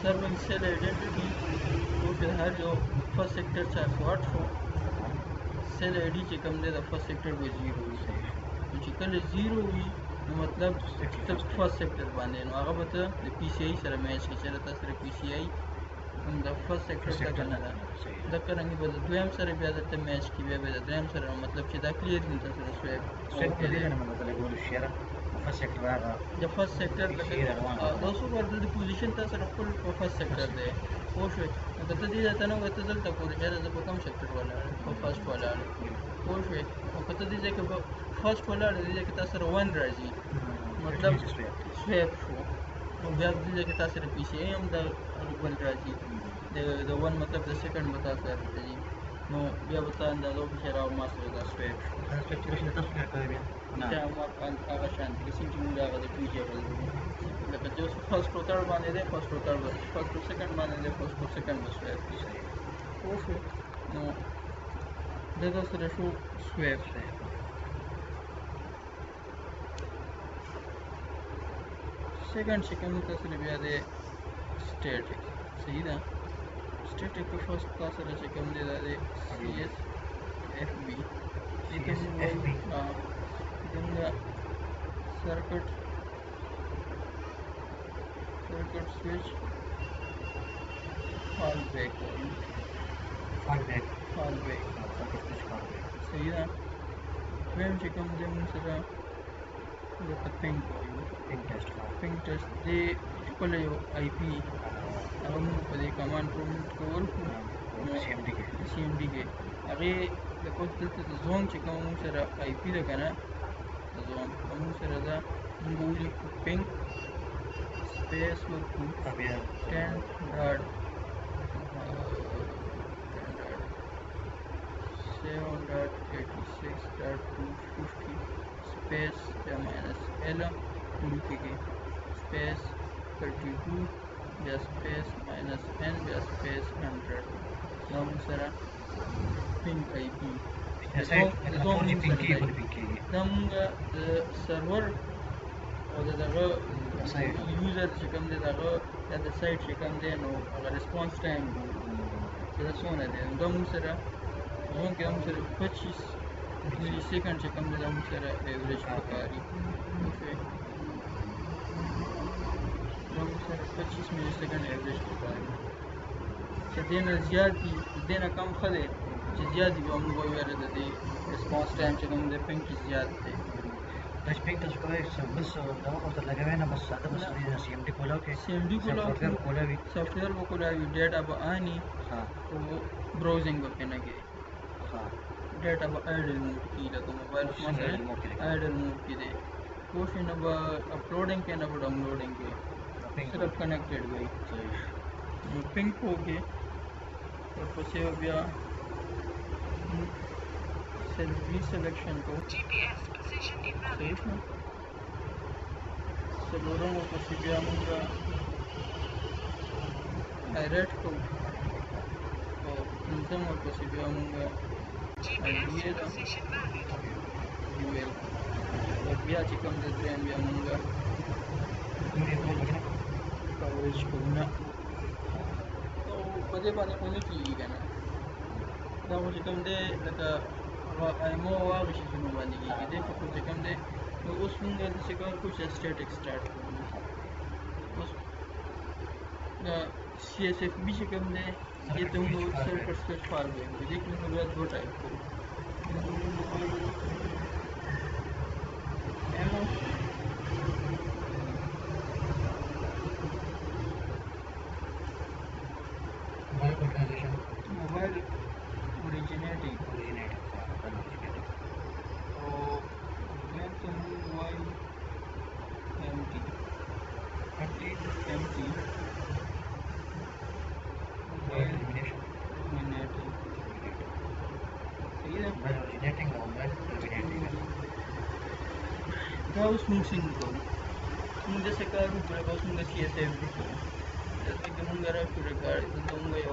serving cell identity which is had your first sector charge what for cell ID چې کوم دی د first sector به 0 وي چې کله 0 وي نو مطلب first sector باندې نو هغه به ته د PCI سره میچ کې چې تاسو سره PCI هم د first sector ته کنه دا د کرانګي به د دویم سره بیا د میچ کې بیا د دریم سره مطلب چې دا کلیر دي تاسو سره سویپ څه دې نه مطلب ګورو شیره first sector هغه د first sector تاسو ورته د پوزیشن تاسو سره خپل first sector دی خو شو نو کته دې ته نو کته دلته پورې چې په کوم سیکټر ولاړ په فرست ولاړ خو شو او کته دې چې فرست ولاړ دې چې تاسو سره 1 راځي مطلب سویپ شو نو بیا دې چې تاسو سره PCI هم د بل راځي د 1 مطلب د سیکنډ به تاسو راځي نو بیا به تاسو اندازو چې راو ما سره دا سویپ شو سپیسیفیکیشن تاسو نه کوي نه ما هغه شان چې څنګه هغه د پیجیبل لکه چې فرست او ثird باندې ده فرست او ثird فرست او سیکنډ باندې ده فرست او سیکنډ سویپ خو شو نو دغه سره شو سویپ سیکنډ چې کوم تاسو سره بیا ده سټیټیک صحیح ده سټیټیک په فرست تاسو سره چې کوم دی دا ده CSFB CSFB څنګه circuit switch fallback circuit switch fallback صحیح ده ویم چې کوم دی موږ سره د پینګ ټیسټ دی خپل یو IP هغه موږ په دې کمانډ پروموټ کول CMD کې هغه د کوم دلته د زون چې کوم موږ سره IP ده کنه زون موږ سره دا موږ ولیکو پینګ space ورکو 10.7.86.250 space या minus L लिखेंगे space 32 या space minus N या space 100 नाम सारा ping IP नमगा server और दगा user چې کوم دی دغه یا د سایت چې کوم دی نو هغه ریسپانس ټایم چې دا څونه دی دا موږ سره زون کې موږ سره 25 ملي سیکنډ چې کوم دی دا موږ سره ایوریج پکاري دا موږ سره 25 ملي سیکنډ ایوریج پکاري چې دینه زیات دي دینه کم ښه دی چې زیات دي به موږ وویل د دې ریسپانس ټایم چې کوم دی پینګ کې زیات دی Respect to square, so bus da or lage huए ना बस सादा बस CMD खोला के CMD सॉफ्टवेयर खोला भी सॉफ्टवेयर वो खोला भी डेटा अब आनी हाँ तो वो ब्राउजिंग को कहना के हाँ डेटा अब आइडल मोड की लगा मोबाइल फोन है आइडल मोड की दे क्वेश्चन अब अपलोडिंग के ना डाउनलोडिंग के सिर्फ कनेक्टेड गई पिंग हो के और પછી હવે सेल्फी सिलेक्शन को GPS position invalid. सेलोरों को પછી બી આમુંગા डायरेक्ट को और इंजन और પછી બી આમુંગા GPS position valid. यूएल और बिया चिकन दे ट्रेन बी आमुंगा कवरेज को ना तो पदे पानी होने की ना دا چې کوم دی لکه ایمو هغه شي چې باندې کېږي دی په چې کوم دی نو اوس موږ داسې کار کوو چې سټیټک سټارټ کوو اوس CSFB چې کوم دی دې ته موږ سرکټ سویچ فال وایو دې کې موږ بیا دوه ټایپ کوو موبایل originating और मैं तो मोबाइल empty मोबाइल originating सही है originating मोबाइल originating क्या उस मिक्सिंग को मुझे से कर ऊपर बस मुझे CSFB को जैसे कि मुझे रहा फिर कर तो मुझे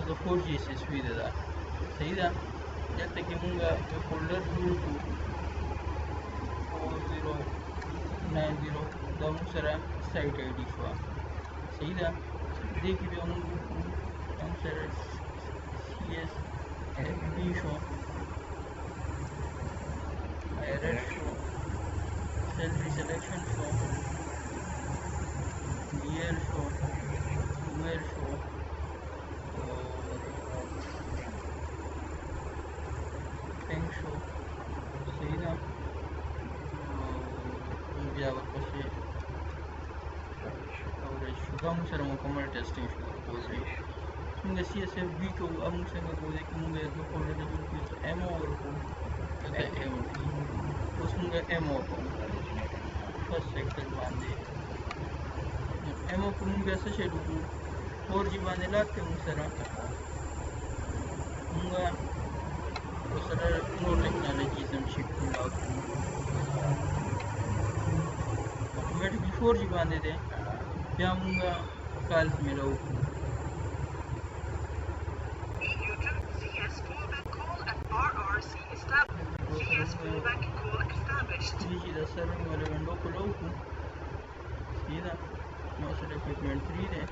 उस 4G से स्पीड है सही था जैसे कि मुझे फोल्डर 4090 دا موږ سره سایټ آی ډي شوه صحیح ده دې کې بیا موږ سره سی ایس اف بي شو ایرر شو سیلفي سلیکشن شو ڈیئر شو ویئر شو پینک شو صحیح ده بیا ورپسې اورج شو دا موږ سره مکمل ټیسټینګ شو ورپسې موږ سی ایس اف بي کوو او موږ څنګه کوو چې موږ دوه فولډر جوړ کړو چې ایم او ورکوو دلته ایم ټي اوس موږ ایم او کوو فرست سیکټر باندې ایم او کوو موږ بیا څه شی وکړو 4G باندې لاک کوي موږ سره موږ ورسره نور ټیکنالوجیز هم شي کوو اټومیټیکلی 4G باندې دی بیا موږ کالز میلاو کوو CS fallback call and RRC established. CS fallback call established. 3G د سرورینګ والا ونډو کولو کوو صحیح ده نو سره اکوپمنټ 3 دی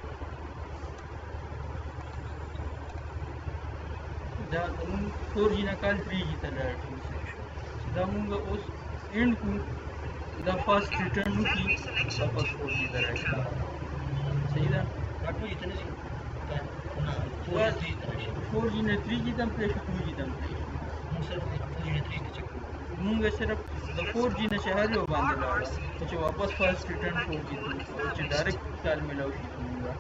دا زموږ 4G نه کال 3G ته لاړ شو دا موږ اوس اینډ کوو دا فاست ریټرن وکړي واپس 4G ته راشي صحیح ده 4G نه 3G ته هم پلی شو 2G ته هم پلی شو موږ صرف د 4G نه چې هر یو باندې لاړه چې واپس فاست ریټرن 4G ته وکړو چې ډایرکټ کال میلاو شي موږ دا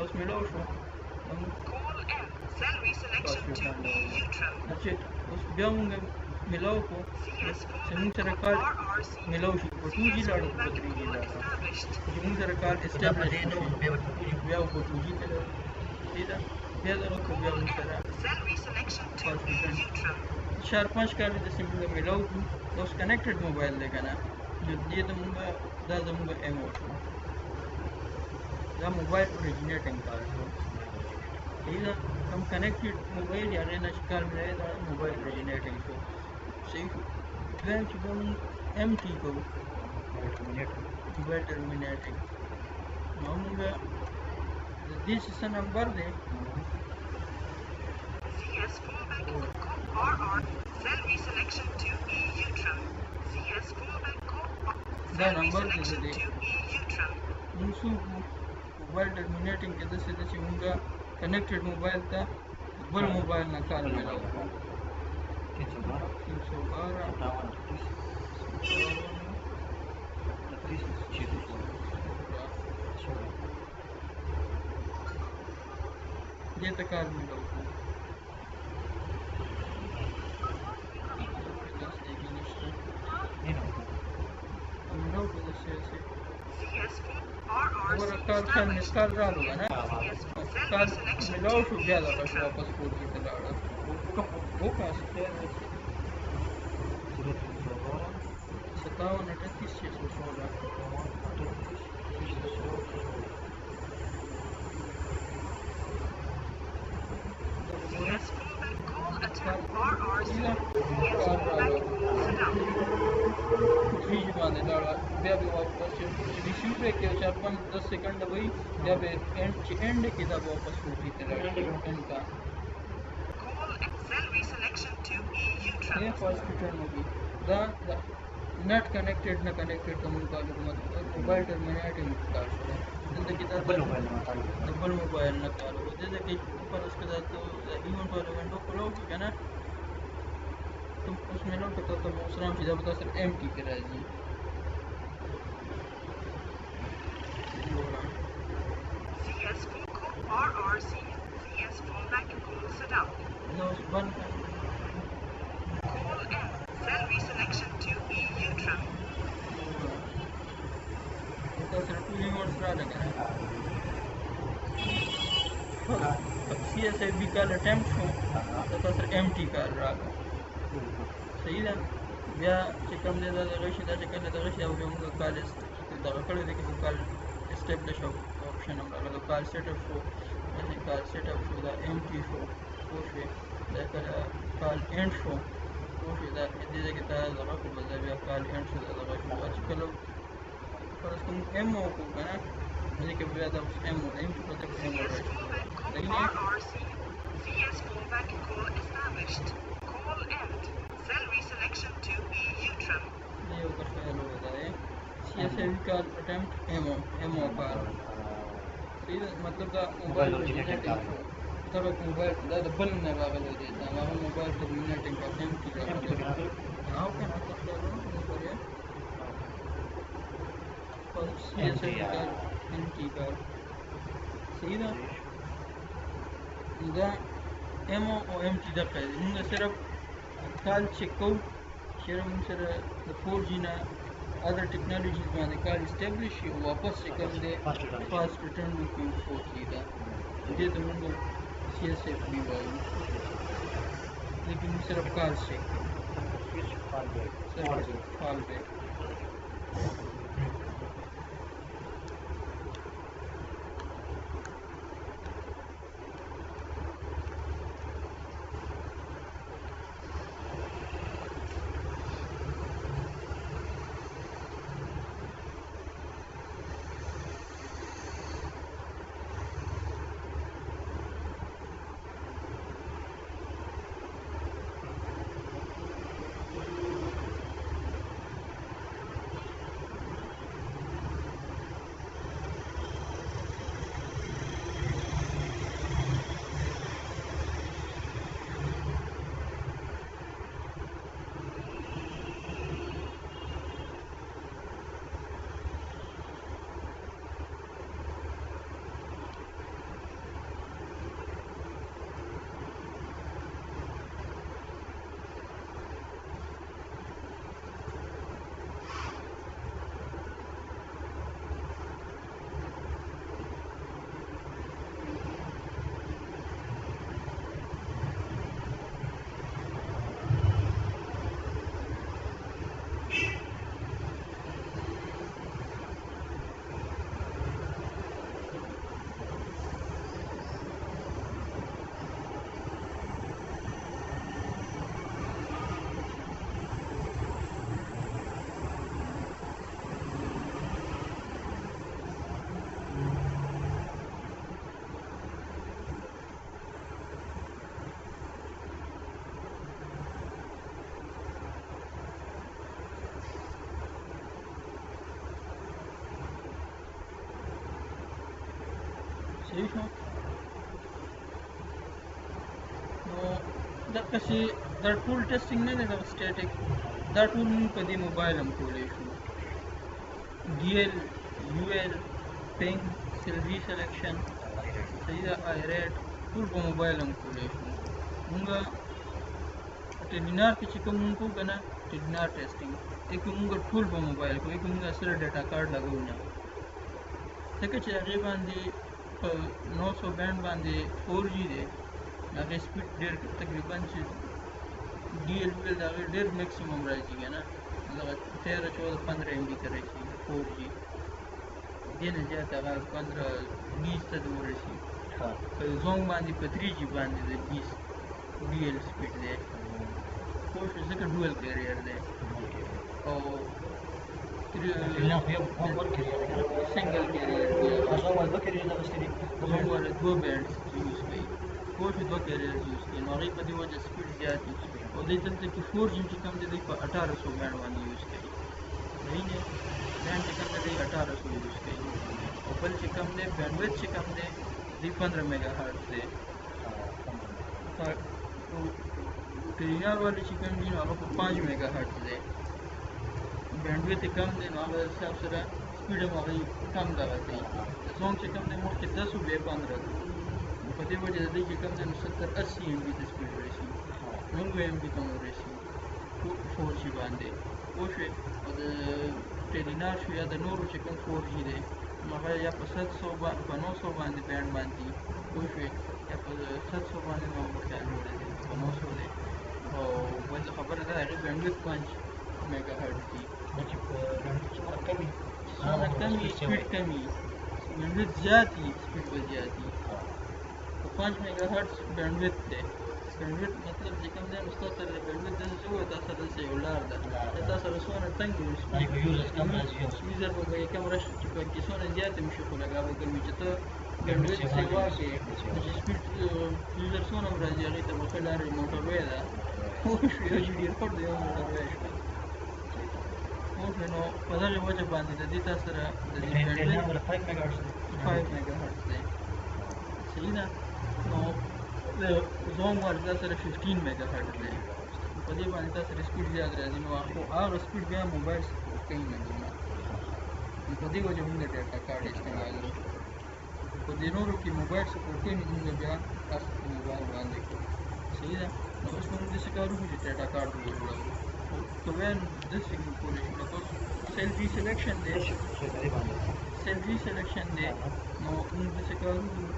اوس میلاو شو Call M. Cell reselection to EU trim. چې اوس بیا موږ میلاو کو CS چې موږ سره کال RRC. میلاو شي په 2G لاړو په 3G لاړو Established. چې موږ سره کال اسټابلیش شي بیا په 2G ته لاړو صحیح ده بیا دغه کو بیا موږ سره Cell reselection to Fast return. EU trim. 4-5 کال د سیمونږ میلاو کو دا اوس کنیکټډ موبایل دی که نه دې ته موږ دا زموږ ایم او شو دا موبایل اوریجنیټینګ کار شو صحیح ده کوم کنیکټډ موبایل یا هغې نه چې کار میلایي دا موبایل اوریجنیټینګ شو صحیح شو دویم چې بیا موږ ایم ټي کوو موبایل ټرمینیټینګ نو موږ د دې څه نمبر دی CS fallback RR. Cell reselection to EU trim. CS fallback call. دا Cell نمبر دی reselection د دې to EU trim. موږ څه وکړو موبایل ټرمینیټینګ کې داسې ده چې موږ کنیکټډ موبایل ته بل موبایل نه کال میلاو کړو 312 دې ته کال میلاو کړو داسې کې نشته میلاو کړو داسې CS RRC. وګوره کال خیر مس کال رالو که نه CS cell کال reselection میلاو to شو بیا EU دغه شو trim. واپس 4G ته لاړه وکړه خیر 57 38 CS fallback call attempt RRC. 600 CS fallback sit down. 3G باندې لاړه بیا به واپس چې ریسیو پرې کې 4-5-10 سیکنډ وایي بیا به اینډ چې اینډ کې دا به واپس 4G ته لاړ شي اینډ کا Call and cell reselection to EU یې trim. فاست ریټرن وکړي دا نٹ کنیکټډ نه کنیکټډ ته موږ کار کوو موبایل ټرمینیټینګ کار شوی دلته کې دا د بل موبایل نه کار وکړو دلته کې فرض کړه دا ته د ایونټ والا ونډو کولو کې که نه ته اوس میلاو که تا ته به اوس راهم چې دا به تا سره ایم ټي کې راځي CS call RRC. CS fallback call sit down. دا اوس بند کړه Call M. Cell reselection to EU trim. تا سره ټول ایونټس راغله که نه CSIB کال اټمپټ شو تا سره ایم ټي کار راغله صحیح ده بیا چې کوم دی دا دغه شي دا چې کله دغه شي او بیا موږ کال دغه کړی دی که کال اسټابلیش آپشن هم راغله کال سیټ اپ شو داسې کال سیټ اپ شو دا ایم ټي شو پوه شوې دا کله کال اینډ شو پوه شوې دا دې ځای کې تا دغه کړو دا بیا کال اینډ شو دا دغه شو چې کله فرض کوم ایم وکړو که نه نو دې کې بیا دا اوس ایم ایم چې پته په ایم CS راشي fallback call صحیح نه RRC. CS fallback call established. Call end. Cell reselection to EU trim. دې یو ته خیال وکړه دی سی ایس ای کال اټمپټ ایم او کال صحیح ده مطلب دا موبایل ټرمینیټینګ شو دغه موبایل دا د بل نه راغلی دی دا هغه موبایل ټرمینیټینګ په ایم کې راغلی او که نه ته خیال وکړه سی ایس ای کال ایم ټي کال صحیح ده دا ایم او ایم ټي دغه دی موږ صرف کال چیک کوو چېرې موږ سره د 4G نه other technologies باندې کار اسټابلیش شي او واپس چې کوم دی فاسټ ریټرن وکړو 4G ته دې ته موږ سی ایس ایف بي وایو لیکن موږ صرف کار چیک کوو صرف فال بیک صحیح شو نو دقسې دا ټول ټیسټینګ نه دی دغه سټیټک دا ټول موږ په دې موبایل هم کولی شو ډي ایل یو ایل پینګ سیل ریسلیکشن صحیح ده آی ریټ ټول په موبایل هم کولی شو موږ ټیلینار کې چې کوم موږ کوو که نه ټیلینار ټیسټینګ دې کې موږ ټول په موبایل کوو دې کې موږ سره ډیټا کارډ لګوو نه ځکه چې هغې باندې په 900 بینډ باندې 4G دی هغې سپیډ ډېر تقریبا چې ډي ایل ویل د هغې ډېر میکسیمم راځي که نه دغه 13 14 15 MB ته رسي 4G دې نه زیات هغه 15 20 ته ورسي په زونګ باندې په 3G باندې د 20 ډي ایل سپیډ دی پوه شوې ځکه ډویل کیریر دی او سنګل کیریر دی زونګ والا 2 بینډز یوز کوي پوه شوې 2 کیریر یوز کوي نو هغې په دې وجه سپیډ زیات وي او دې دلته کې 4G چې کوم دی دوی په 1800 بینډ باندې یوز کوي صحیح دی بینډ چې کوم دی دوی 1800 یوز کوي او بل چې کوم دی بینډویډ چې کوم دی دوی 15 میگا هرټز دی ټیلینار والی چې کوم دي نو هغه په 5 میگا هرټز دی بینډویډ یې کم دی نو هغه حساب سره سپیډ هم هغوی کم دغه کوي زونګ چې کوم دی مخکې 10 و بیا 15 دی نو په دې وجه د دوی چې کوم دی نو 70-80 MB ته سپیډ رسي 90 MB ته مو رسي 4G باندې پوه شوې او د ټیلینار شو یا د نورو چې کوم 4G دی نو هغه یا په 700 په 900 باندې بینډ باندې پوه شوې یا په 700 باندې نو په خیال جوړی دی په 900 دی او بل خبره ده هغې بینډویډ 5 میگا هرټز دي څومره کمي سپیډ کمي بینډویډ زیات وي سپیډ به زیات وي په 5 میگا هرټز بینډویډ دی بینډویډ مطلب چې کوم دی نو ستاسو سره د بینډویډ داسې څه وایي تاسو سره داسې یو لار ده چې تاسو سره څومره تنګ وي یو یوزر کم راځي یوزر به به یې کم راشي چې پکې څومره زیات هم شي خو لږه به کم وي چې ته بینډویډ سیوا کوې نو چې سپیډ یوزر څومره هم راځي هغې ته به ښه لار موټروی ده پوه شوې یو چې ډېر پټ دی یو موټروی شوه پوه شوې نو په دغې وجه باندې د دې تاسو سره د دې بینډویډ 5 میگا هرتز 5 میگا هرتز دی صحیح ده نو د زوم ور دا سره 15 میگا هرتز دی په دې باندې تاسو سره سپیډ زیات راځي نو هغه سپیډ بیا موبایل سپورټ کوي نه دونه نو په دې وجه موږ ډیټا کارت استعمالوو په دې نورو کې موبایل سپورټ کوي نو موږ بیا تاسو په موبایل باندې کوو صحیح ده نو اوس موږ داسې کار وکړو چې ډیټا کارت وجوړوو تو وین داسې کولی شو لکه اوس سیلفي سلیکشن دی سیلفي سلیکشن دی نو موږ داسې کار وکړو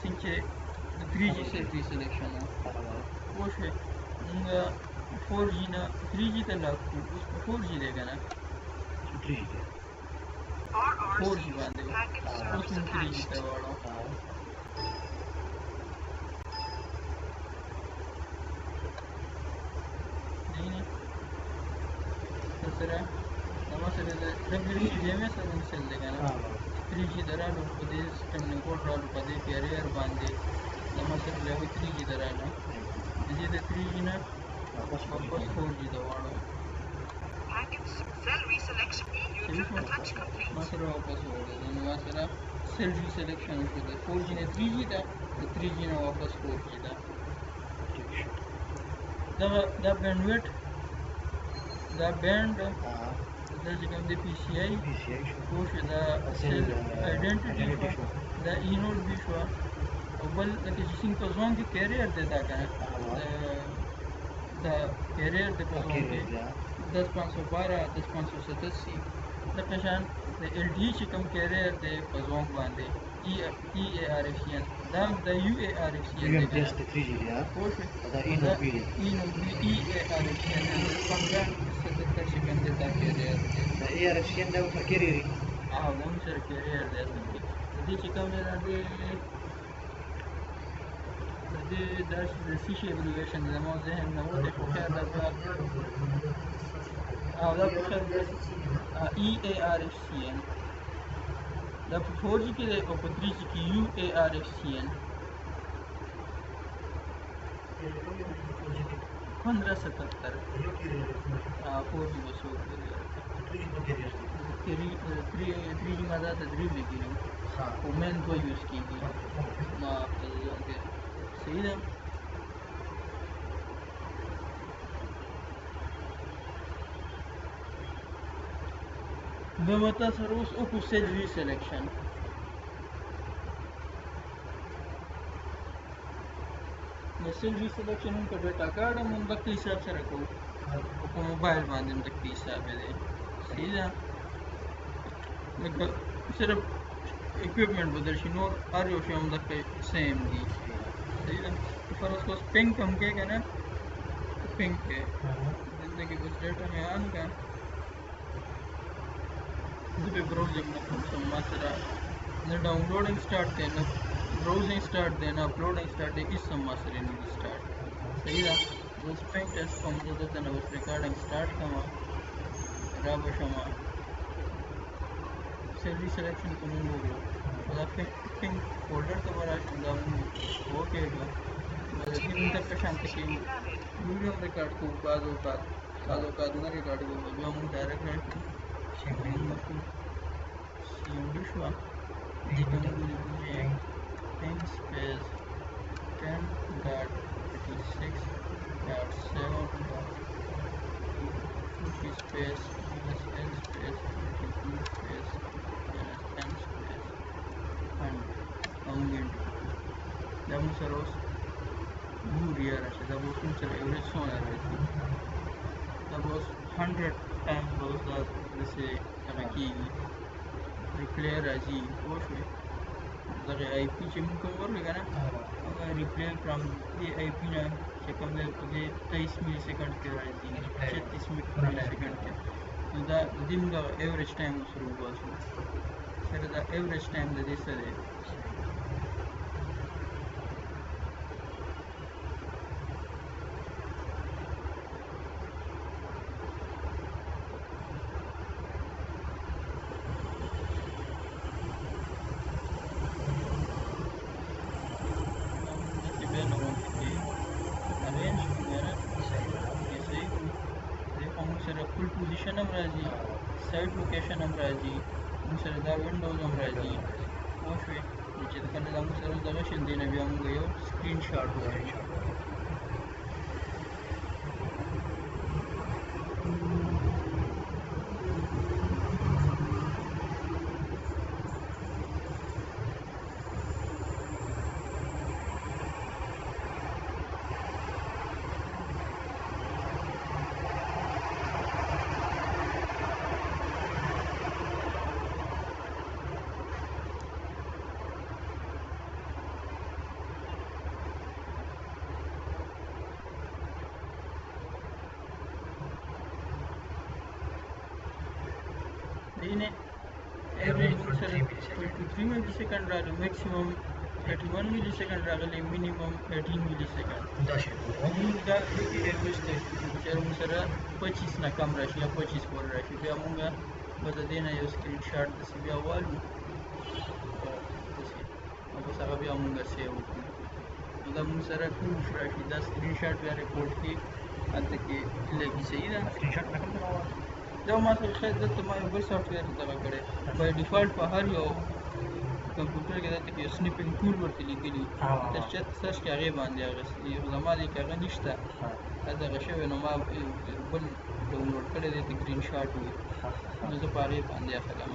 څنګه چې د 3G سیلفي سلیکشن و پوه شوې موږ 4G نه 3G ته لاګ کړو اوس په 4G دی که نه 4G باندې و اوس موږ 3G ته واړو سره زما سره د WCDMA سره مسل دی که نه 3G ته رالو په دې سیسټم نه کوډ رالو په دې کیریر باندې زما سره د هغوی 3G ته رالو د دې د 3G نه واپس 4G ته واړو ما سره واپس وغورځېده نو ما سره سیل ریسلیکشن وشو د 4G نه 3G ته د 3G نه واپس 4G ته دا بینډویډ دا بینډ دا چې کوم دی PCI پوه شوې دا سیل آیډنټټي شوه دا ای نوټ بي شوه او بل لکه چې څنګه په زوم کې کیریر دی دا که نه دا کیریر دی په زوم کې 10512 10587 دغه شان د LTE چې کوم کیریر دی په زوم باندې EARFCN دا د UARFCN دی پوه شوې دا ای نوټ بي EARFCN 1577 چې کوم دی دا کیریر دی دا ARFCN دا ورته کیریر دی دا هم سره کیریر دی اصل کې د دې چې کوم دی دا د سی شي ابریویشن دی زما ذهن نه وتې خو خیر دا دا په خیر EARFCN دا په 4G کې دی او په 3G کې UARFCN 1577 4G بس وکړي 3G ما دا تدریب لیکلي خو مین دوه یوز کېږي ما صحیح ده بیا به تا سره اوس وکړو سیل ریسلیکشن د سیل ریسلیکشن هم په ډیټا کارډ هم همدغه حساب سره کوو او په موبایل باندې هم دغه حساب دی صحیح ده لکه صرف اکوپمنټ بدل شي نور هر یو شی همدغه سیم دي صحیح ده فرض اوس پینګ هم کوې که نه پینګ کوې دلته کې بس ډیټا مې آن کړه زه به براؤزنګ نه کوم ما سره نه ډاونلوډینګ سټارټ دی نه براؤزنګ سټارټ دی نه اپلوډینګ سټارټ دی هېڅ هم ما سره نه دي سټارټ صحیح ده زه اوس پینګ ټیسټ کوم زه دلته نه اوس ریکارډینګ سټارټ کوم را به شم سیل ریسلیکشن ته مونږ وګورو دا پینګ فولډر ته به راشم دا مونږ اوکې کړو د دې مونږ دغه شانته کې ویډیو هم ریکارډ کوو بعض اوقات نه ریکارډ کوو بیا مونږ ډایرکټ راشو CMD شوه دې ته مونږ ولیکو چې ping space 10.36.7.2 space -n space 22 space -n space and مونږ دا مونږ سره اوس یوریا راشي دا به اوس مونږ سره ایوریج څومره راځي دا به اوس 100 times به اوس دا داسې هغه کېږي ریپلی راځي پوه شوې دغه آی پي چې مونږ کوم ورکړو که نه هغه ریپلی فرام دې آی پي نه چې کوم دی په دې 23 ملي سیکنډ کې راځي 36 ملي سیکنډ کې نو دا د دې مونږ هغه ایوریج ټایم ورسره وباسو سره دا ایوریج ټایم د دې څه دی راځي سایټ لوکیشن هم راځي موږ سره دا وینډوز هم راځي پوه شوې چې کله دا موږ سره دغه شي دی نه بیا موږ یو سکرین شاټ واخلو దీని average sir 23 millisecond రాదు maximum 31 millisecond రాగలి minimum 18 millisecond دا شي دا average ته چې موږ سره 25 نه کم راشي یا 25 پورې راشي بیا موږ به د دې نه یو سکرین شاټ داسې بیا والو او بس هغه بیا موږ سیو وکړو دا موږ سره پروف راشي دا سکرین شاټ بیا ریپورټ کې هلته کې لګي صحیح ده سکرین شاټ نه کوم دا ما سره خیر دلته ما یو بل سافټویر دغه کړی بای ډیفالټ په هر یو کمپیوټر کې دلته کې سنیپینګ ټول ورته لیکلي ته چت سرچ کې هغې باندې اخیستي زما دې کې هغه نشته دغه شوی نو ما بل ډاونلوډ کړی دی ته ګرین شاټ وي نو زه په هغې باندې اخلم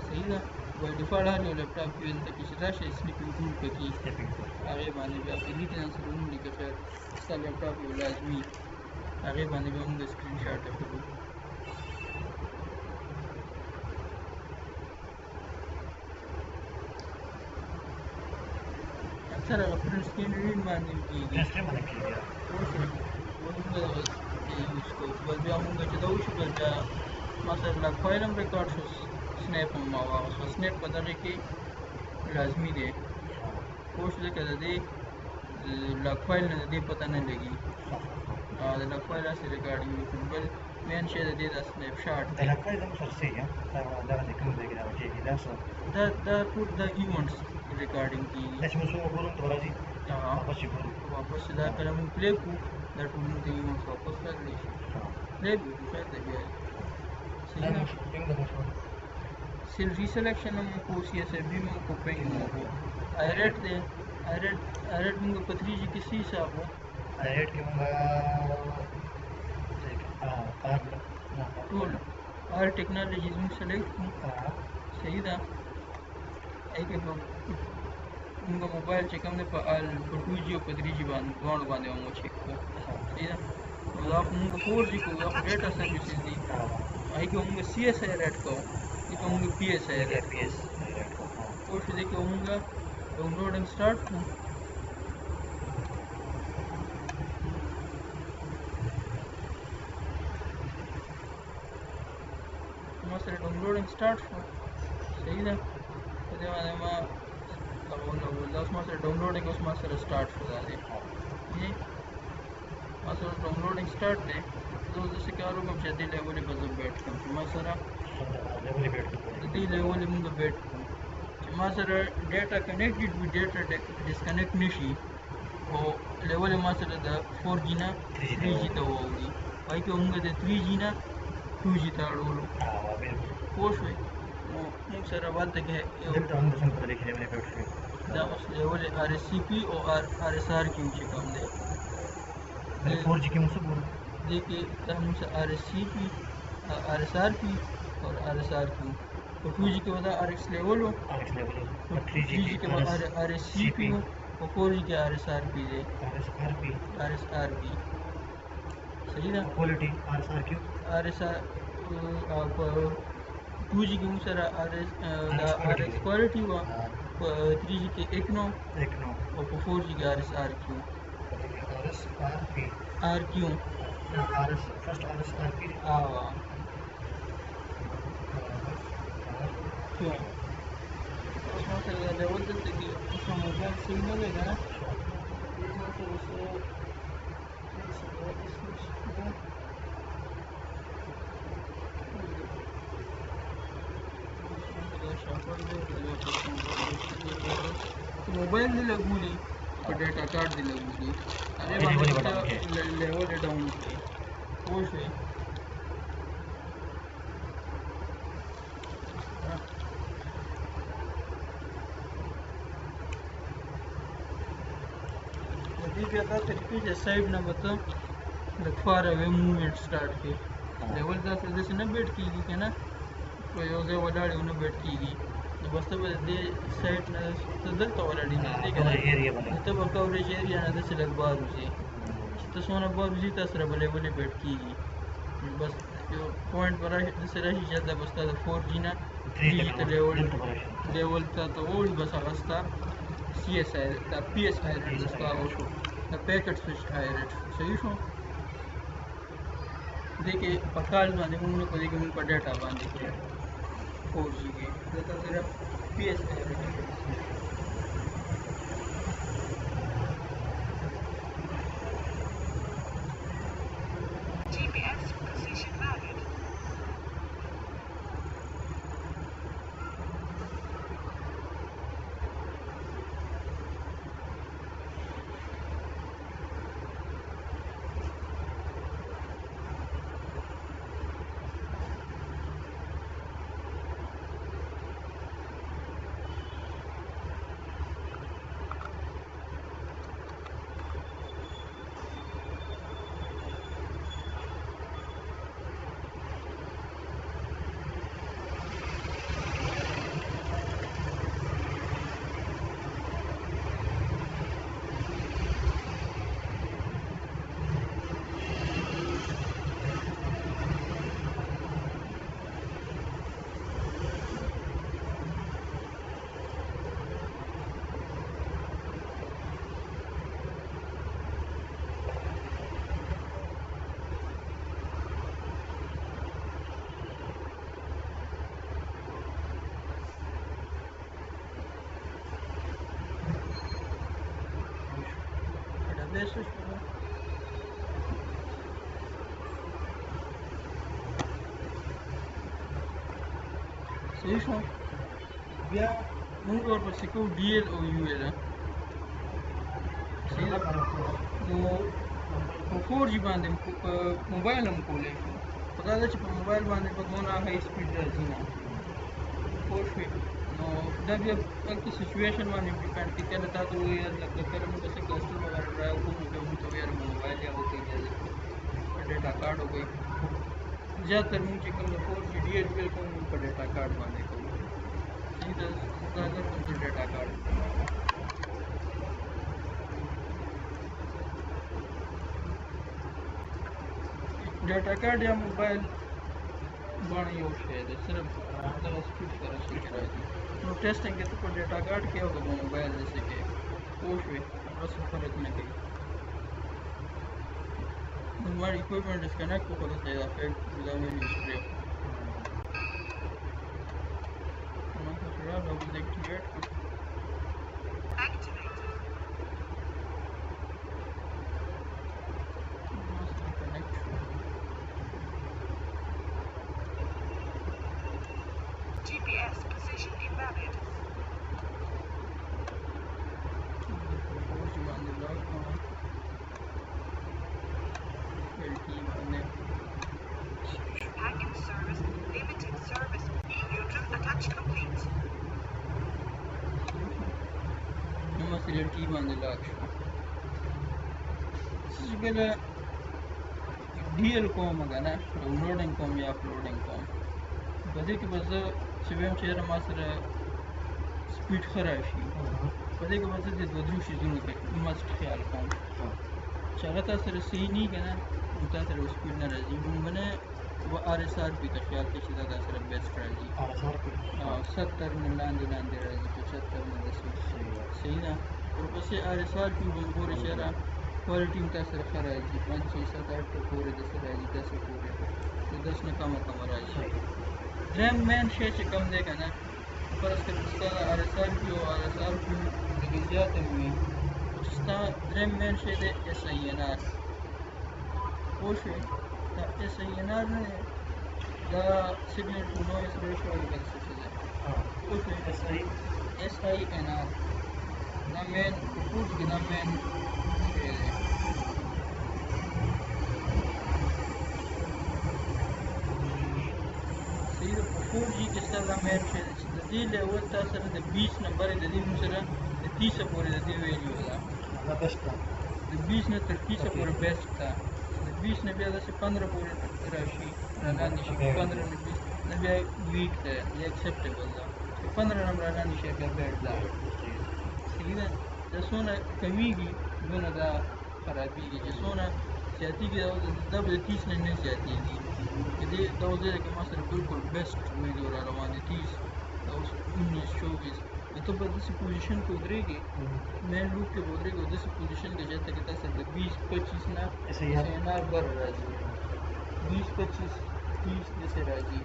صحیح ده بای ډیفالټ هر یو لیپټاپ کې دلته کې چې راشي سنیپینګ ټول پکې هغې باندې بیا په لیکنه سره وموندي که خیر ستا لیپټاپ یو لازمي هغې باندې بیا موږ سکرین شاټ اخلو سره پرنټ سکرین ریډ باندې کېږي سکرین باندې کېږي یوز کوو بس بیا مونږ چې دا وشو بیا ما سره لږ فایل هم ریکارډ شو سنیپ هم ما واخیستو سنیپ په دغې کې لازمي دی پوه شو ځکه د دې لږ فایل نه د دې پته نه لګي د لږ فایل هسې ریکارډینګ وکړو بل مین شی د دې دا سنیپ شاټ د لږ فایل زموږ سره څه یم دغه د کوم ځای کې دا کېږي دا څه دا ټول د ایونټس ریکارډینګ کېږي دا چې موږ څومره ګورو ته به راځي واپس چې ګورو واپس دا کله مونږ پلی کړو دا ټول مونږ ته ایونټس واپس راغلی شي پلی کړو خیر دی بیا سیل ریسلیکشن هم وکړو سی ایس ایف بي هم وکړو پینګ هم وکړو آیریټ دی آیریټ مونږ په 3G کې څه حساب و آیریټ کې مونږ ټول هر ټیکنالوجیز مونږ سلیکټ کړو صحیح ده هغې کې مونږ موبایل چې کوم دی په 2G او په 3G باندې دواړو باندې به مو چیک کړو صحیح ده نو دا خو مونږ 4G کوو دا خو ډیټا سروسز دي هغې کې به مونږ CSI ایډ کوو دې کې مونږ PSI ایډ کوو پوه شو دې کې به مونږ ډاونلوډینګ سټارټ کړو ما سره ډاونلوډینګ سټارټ شو صحیح ده په دې باندې ما دا اوس ما سره ډاونلوډینګ اوس ما سره سټارټ شو دا دی ما سره ډاونلوډینګ سټارټ دی زه اوس داسې کار وکړم چې دې لیولې به زه بیټ کړم چې ما سره د دې لیولې مونږ بیټ کړو چې ما سره ډیټا کنیکټډ وي ډیټا ډسکنیکټ نه شي او لیولې ما سره د 4G نه 3G ته واوړي هغې کې مونږ د 3G نه 2G ته اړولو پوه شوې نو مونږ سره هلته کې دا اوس لیولې RSCP او RSRQ چې کوم دی 4G کې موږ څه ګورو دې کې دا موږ سره RSCP RSRP او RSRQ په 2G کې به دا RX لیول و په 3G کې به RSCP و په 4G کې RSRP دی RSRP صحیح ده کوالټي RSRQ په 2G کې موږ سره RX کوالټي وه په 3G کې ایکنو او په 4G کې RSRQ RQ first RSRP کیوں اوس ما سره دا لیول دلته کې اوس موبایل صحیح نه دی که نه ما سره موبایل دی لګولي په ډیټا کارت دی لګولي هغې باندې لیول یې ډاون کړئ پوه شوې دې بیا دا طریقې چې سایډ نه به ته د فار اوې موومنټ سټارټ کړې لیول داسې داسې نه بیټ کېږي که نه په یو ځای ولاړ یې ونه بیټ کېږي نو بس ته به د دې سایډ نه ته دلته ولاړې نږدې که نه ته به کوریج ایریا نه داسې لږ بار وځې چې ته څومره بار وځې تا سره به لیول یې بیټ کېږي بس یو پوینټ به راشي داسې راشي چې هلته به ستا د 4G نه 3G ته لیول ته ووړي بس هغه ستا CSI دا PS high rate ستا وشو دا پیکټ سویچ high rate صحیح شو دې کې په کال باندې موږ نه په دې کې موږ په ډیټا باندې کړو 4G کې دلته صرف PS high rate GPS position valid. This is صحیح شو بیا موږ ورپسې کوو DL او UL صحیح ده نو په 4G باندې په موبایل هم کولی شو خو دا ده چې په موبایل باندې په دونه هائی سپیډ راځي نه پوه شوې نو دا بیا هلته سچویشن باندې ډیپینډ کوي کله تا ته ووایي لکه کله موږ داسې کسټم وغیره ډرایو کوو نو بیا موږ ته وایي موبایل یا وکړئ په ډیټا کارډ وکړئ زیاتر موږ چې کوم د 4G DL کوو موږ په ډیټا کارډ باندې کوو صحیح ده زیاتر کوم په ډیټا کارډ ډیټا کارډ یا موبایل باندې یو شی دی صرف دغه سپیډ سره شي کې راځي نو ټیسټینګ کې ته په ډیټا کارډ کې او په موبایل داسې کې پوه شوې بس فرق نه کوي My equipment is connected for the side effect without any script. Activated. GPS position invalid. Packing service, limited service, neutral attached complete. Serial T باندې لاک شو چې کله DL کوم کنه ډاونلوډینګ کوم یا اپلوډینګ کوم په دې کې به زه چې ویم چېرې ما سره سپیډ ښه راشي په دې کې به زه د دوه درېو شیزونو کې مست خیال کوم چې هغه تا سره صحیح نه وي که نه نو تا سره سپیډ نه راځي عموماً و RSRP ته خیال کوي چې دا تا سره بیسټ راځي 70 نه لاندې لاندې راځي 75 نه داسې صحیح ده ورپسې RSRP به ګورې چې یاره کوالټي هم تا سره ښه راځي 5 6 7 8 پورې داسې راځي 10 پورې د 10 نه کمه راځي درېیم مین شی چې کوم دی که نه فرض کړه چې ستا د RSRP او RSRP لږ زیاته وي ستا درېیم مین شی دی SINR پوه شوې دا SINR نه دی دا سیګنل ټو نویز ریشو او بل څه دی پوه شوې SINR دا مین په ټول کې دا مین شی دی صحیح ده په 4G کې ستا دا مین شی دی چې د دې لیول تا سره د 20 نمبر د دې موږ سره د 30 پورې د دې ویلیو ده دا بیسټ ده د 20 نه تر 30 پورې بیسټ ده. د 20 نه بیا داسې 15 پورې راشي لاندې شي. 15 نه 20 نه بیا ویک ده یا اکسپټیبل ده. 15 نمبر لاندې شي بیا بیډ ده. صحیح ده. دا څونه کمیږي دونه دا خرابېږي، چې څونه زیاتېږي دا به د 30 نه نه زیاتېږي. که دې دا اوس دی که ما سره بالکل بیسټ ویډیو را روان دی 30 دا اوس 19 24 نو ته به داسې پوزیشن کې ودرېږي، مین لوپ کې به ودرېږي او داسې پوزیشن کې چې ته سره د 20 25 نه SNR بر راځي. 20 25 30 داسې راځي.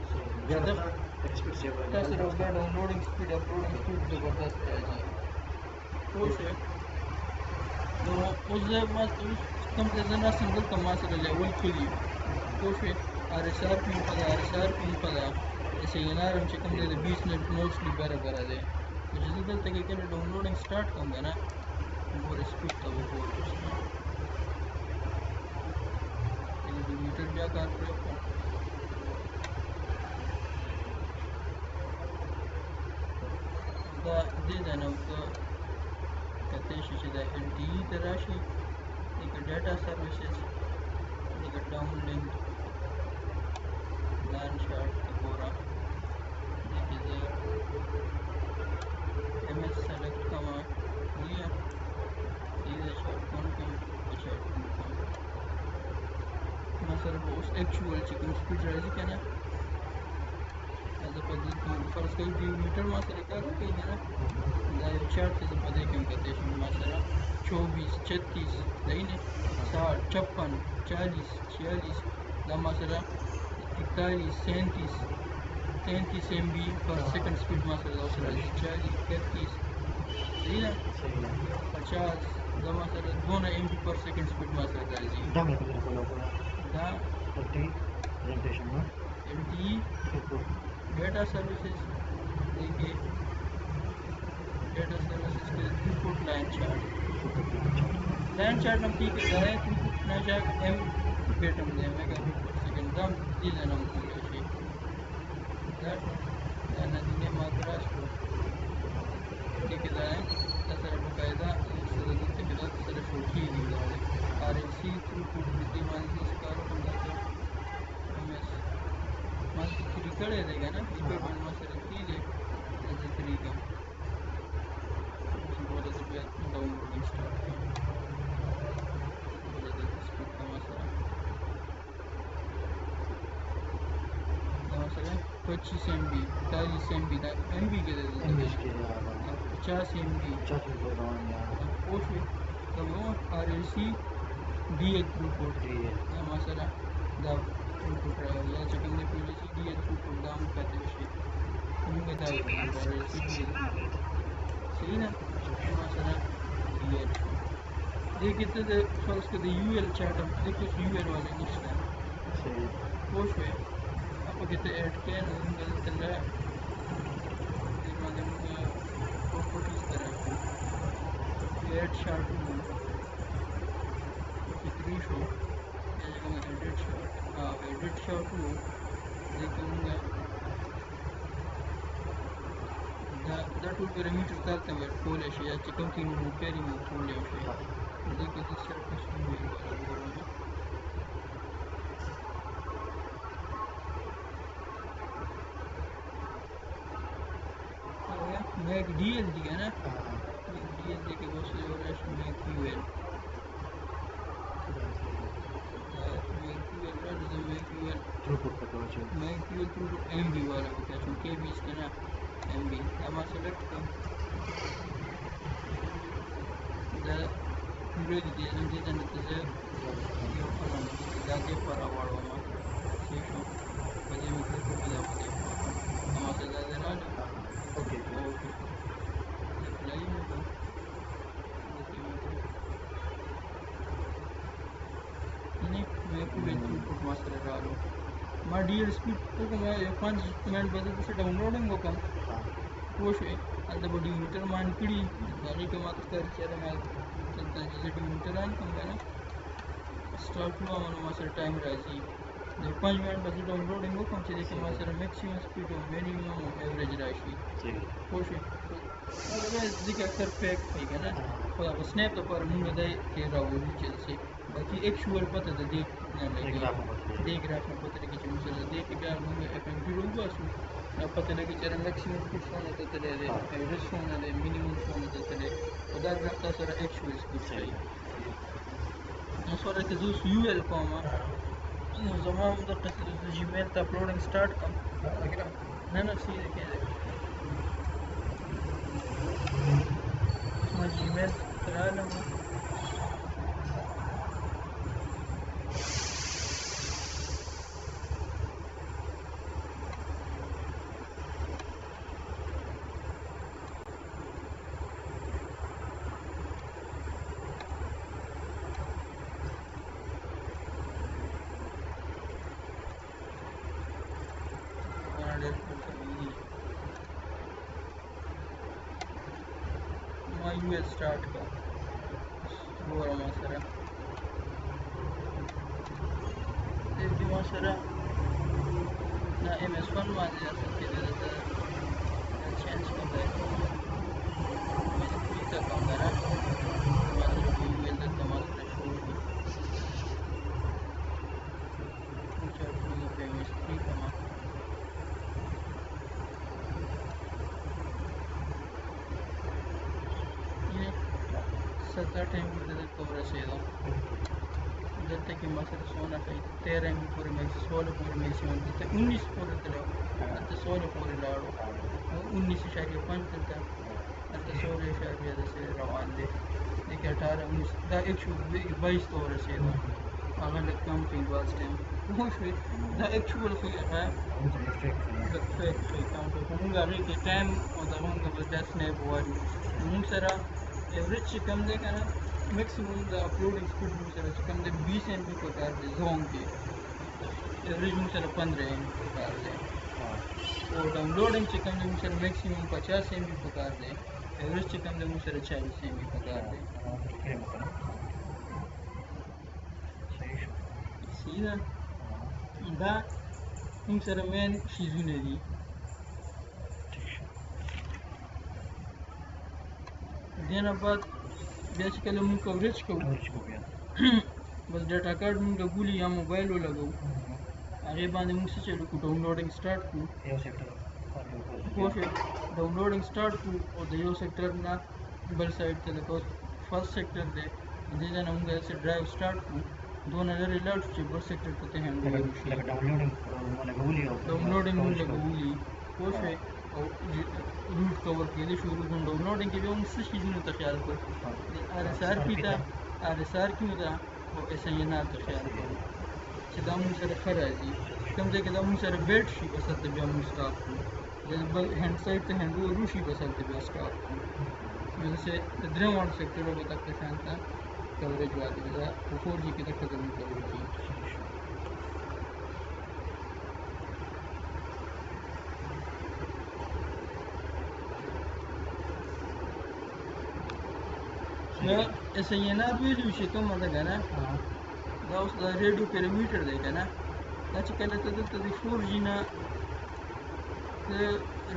تا سره بیا ډاونلوډینګ سپیډ اپلوډینګ سپیډ زبردست راځي. پوه شوې. نو اوس زه ما کوم ځای زه ناست یم دلته ما سره لیول کلي پوه شوې. RSR پې مو ښه ده، RSR پې مو ښه ده. SNR هم چې کوم دی د 20 نه موسټلي برابره دی. نو چې زه دلته کې کله ډاونلوډینګ سټارټ کړم که نه ګوره سپیډ ته به ګورو. د میټر بیا کار پرېږدم. دا دې ځای نه ته کتلی شي چې دا LTE ته راشي، دې ډاټا سروسز، دې ډاون لینک لان شارټ ته ګوره. دې کې زه MS سلیکټ کومه یا دې شارټ کون کوم شارټ کون کوم. ما سره به اوس اکچوال چې کوم سپیډ راځي که نه زه په دې کې فرض کوي چې میټر ما سره کار کوي که نه دا یو چارټ دی. زه په دې کې هم کتلی شم ما سره 24 36 صحیح نه 60 56 40 46 دا ما سره 41 37 33 MB پر سیکنډ سپیډ ما سره دا اوس راځي. 40 33 صحیح ده 50 دا ما سره 2 MB پر سیکنډ سپیډ ما سره راځي. دا مې پکې فالو کړه. دا پرزنټیشن نو LTE ډاټا سروسز دې کې ډاټا سروسز کې تھروپوټ لاین چارټ هم ٹھیک ہے. دا ہے تھروپوټ لاین چارټ M بیټ هم دی میگا بیټ پر سیکنډ. دا هم دې ځای نه هم کولی شي. دا نظینې مادراس کړو ٹھیک ہے. دا ہے دا سره باقاعده سره دلته کې دا سره شو کېږي. دا دی RLC تھروپوټ دې باندې داسې کار وکړم. دا ته MS ما ترې کړی دی که نه سپیډ باندې ما سره کېږي دا زه ترې کړم. بوله زه بیا ډاونلوډینګ سټارټ کړم. بوله دلته سپیډ ته ما سره دا ما سره 25 MB 40 MB دا MB کې دی دلته 50 MB پوه شوې. دا به RLC DL تھروپوټ دا ما سره دا थ्रूपुट या चिकन ने PVC DL throughput दाम कहते हैं हम कहता है सही ना मसला DL ये कितने दे फर्स्ट के दे UL चैट हम देखो UL वाले निश्चित सही कोश है आपको कितने ऐड के ना चल रहा है ये माध्यम का थ्रूपुट इस तरह ऐड शार्ट कितनी show edit shot edit shot में देखूंगा दा टूल पैरामीटर डालते हैं खोले शे या चिकन की रिपेयरिंग में खोले शे देखिए दिस सर्फेस में मैक डीएल दिया ना डीएल देके बहुत से और मैक यूएल थ्रूपुट MB वाला होता है चूँकि KB इसका ना MB अब आप सेलेक्ट कर पूरे डिटेल दे जाने से ये फॉर्म जाके पर अवार्ड होगा ठीक है बजे में क्लिक करके आप देख हमारे ज़्यादा ना ओके अप्लाई में नहीं मैं पूरे थ्रूपुट मास्टर डालो मैं DL स्पीड को मैं 5 मिनट बजे से डाउनलोडिंग को कम कोश है अल्दा बड़ी मीटर मान पड़ी गाड़ी के मात्र कर चेहरे में चलता है जैसे मीटर आन कम है ना स्टार्ट हुआ मानो मास्टर टाइम राजी د 5 منټ به زه ډاونلوډینګ وکړم چې دې کې ما سره میکسیمم سپیډ او مینیمم او ایوریج راشي پوه شوې ادروایز دې کې اکثر فیک وي که نه خو هغه سنیپ لپاره مونږ دی کې راولو چې داسې باقي ایکچوال پته د دې نه لګي دې ګراف نه پته لګي چې موږ سره دې کې بیا مونږ اف ام ټي وباسو دا پته لګي چې میکسیمم سپیډ څومره ته تللی دی ایوریج څومره دی مینیمم څومره ته تللی خو دا ګراف تا سره ایکچوال سپیډ ښایي مصوره کې زه اوس یو ایل کوم نو زما هم دقسې د جیمیل ته اپلوډینګ سټارټ کړم نه نه سیده کېدی ما جیمیل ته رالم ما یو ایل سټارټ کړ ګوره ما سره دې کې ما سره دا ایم اس 1 باندې اصل کې دا چینج کوم دی ته کوم دا ما سره یو ایل دلته ما سره شو دي چې ټول په ایم اس 3 کوم सत्तर टाइम की तरह कवर सेदा जब तक कि मसर सोना कहीं 13 एम पूरे में 16 पूरे में से जब तक 19 पूरे तलो तो 16 पूरे लाड़ो 19.5 तक तो 16.5 से रवान दे लेकिन 18 19 दा 122 कवर सेदा अगर कम पे बात टाइम खुश हुई दा एक्चुअल को है फेक काउंट को मुंगा रे के टाइम और दमन का बस स्नैप हुआ मुंग सरा एवरेज से कम दे का ना मैक्सिमम द अपलोडिंग स्पीड में सर कम दे 20 एमबी को कार दे जोन के एवरेज में सर 15 एमबी को कार दे और डाउनलोडिंग से कम दे सर मैक्सिमम 50 एमबी को कार दे एवरेज से कम दे सर 40 एमबी को कार दे सीधा दा हम सर मेन चीज़ें दी دینا بعد بیا چې کله مونږ کوریج کوو بس ډیټا کارت مونږ لګولي یا موبایل ولګو هغې باندې مونږ څه چلو کړو ډاونلوډینګ سټارټ کړو پوه شوې ډاونلوډینګ سټارټ کړو او د یو سیکټر نه بل سایډ ته لکه فرست سیکټر دی دې ځای نه مونږ داسې ډرایو سټارټ کړو دونه لرې لاړ شو چې بل سیکټر ته هینډ وشي ډاونلوډینګ مونږ لګولي پوه شوې او روټ کور کېدی شو روټ ډاونلوډینګ کې بیا موږ څه شیزونو ته خیال کړو آر اس آر کې ته آر اس آر کې ته او ایس ای ان آر ته خیال کړو چې دا موږ سره ښه راځي کوم ځای کې دا موږ سره بیټ شي بس هلته بیا موږ سټاپ کړو بل هینډ سایډ ته هینډ اوور وشي بس هلته بیا سټاپ کړو داسې درېیم واړه سیکټرو به دغه شان ته کوریج والی دا په 4G کې دغه زموږ کوریج کېږي دا ایس ای ان آر ویلیو چې کومه ده که نه دا اوس د ریډیو پیرامیټر دی که نه دا چې کله ته دلته د 4G نه د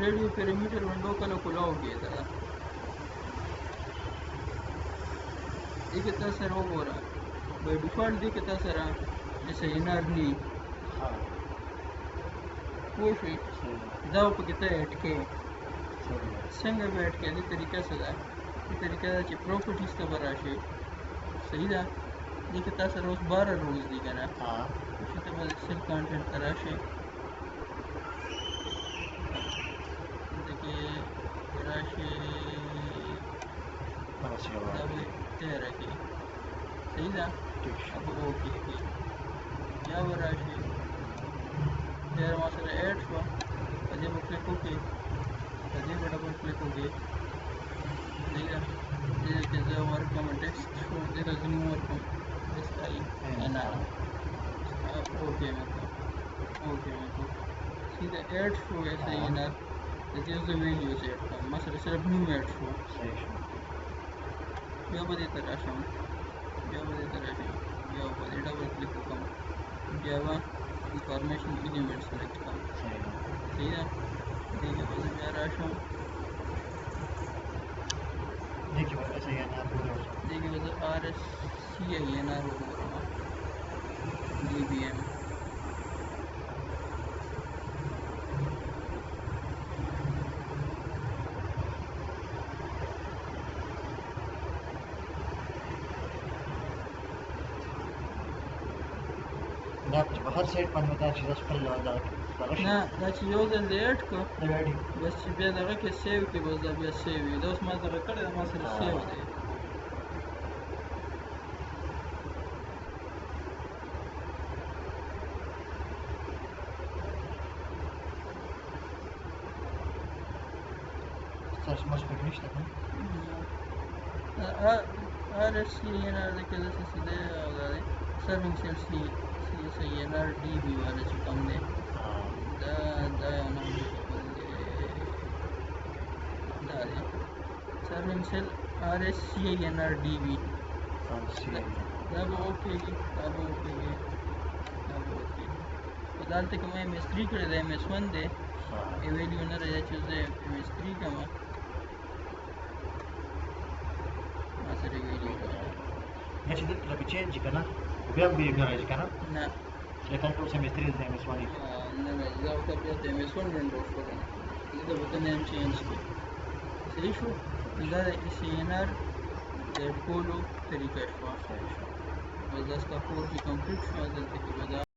ریډیو پیرامیټر ونډو کله کولاو کېده دې کې تا سره وګوره بای ډیفالټ دې کې تا سره ایس ای ان آر نه پوه شوې دا به پکې ته اډ کې څنګه به اډ کې دې طریقه څه ده طریقه دا چې پروپرټیز ته به راشي صحیح ده دې کې تا سره اوس 12 رولز دي که نه چې ته به سیل کانټینټ ته راشې دې کې راشي دا به 13 کې صحیح ده अब ओके کې بیا به راشي بیا ما سره ایډ شوه په دې به کلیک وکړې په دې به ډبل کلیک وکړې دیگه که زه ورکړم ټیکسټ شو دلته زه نوم ورکړم ایس آی ان آر اوکې مې کړو سیده ایډ شو ایس آی ان آر د دې زه ویلیوز ایډ کړم ما سره صرف نوم ایډ شو بیا به دې ته راشم بیا به دې ډبل کلیک وکړم بیا به فارمیشن ایلیمنٹ سلیکٹ کوم صحیح ده دې کې به زه بیا راشم देखिए ऐसे ही ना पूरा دې کې به زه RSCINR وګورم DBM ना हर साइड पर होता है चीज़ पर ज़्यादा نه دا چې یو ځل دې اډ کړ रेडी بس چې بیا دغه کې سیو کې بس دا بیا سیو وي دا اوس ما دغه کړی دا ما سره سیو دی सर मस्त फिनिश तक RSCNR د کې داسې څه دی او دا دی سرونګ سیل CSINR DB والا چې کوم دی دا یو نام دی دا دی سرونګ سیل RSCINR DB دا به وکېږي دا به وکېږي دا به وکېږي خو دلته که ما MS3 کړی دی MS1 دی ای ویلیو نه راځي چې زه MS3 کوم ما سره ویلیو या सीधे लगे चेंज करना वो भी ना राइज करना نه लेकिन तो से मिस्त्री से MS1 نه راځي دا ورته بیا د MS1 ونډو وکړم زه به ورته نیم چینج کړم صحیح شو دا د CNR د کولو طریقه شوه بس دا ستا کور کې کمپلیټ شو دلته کې به دا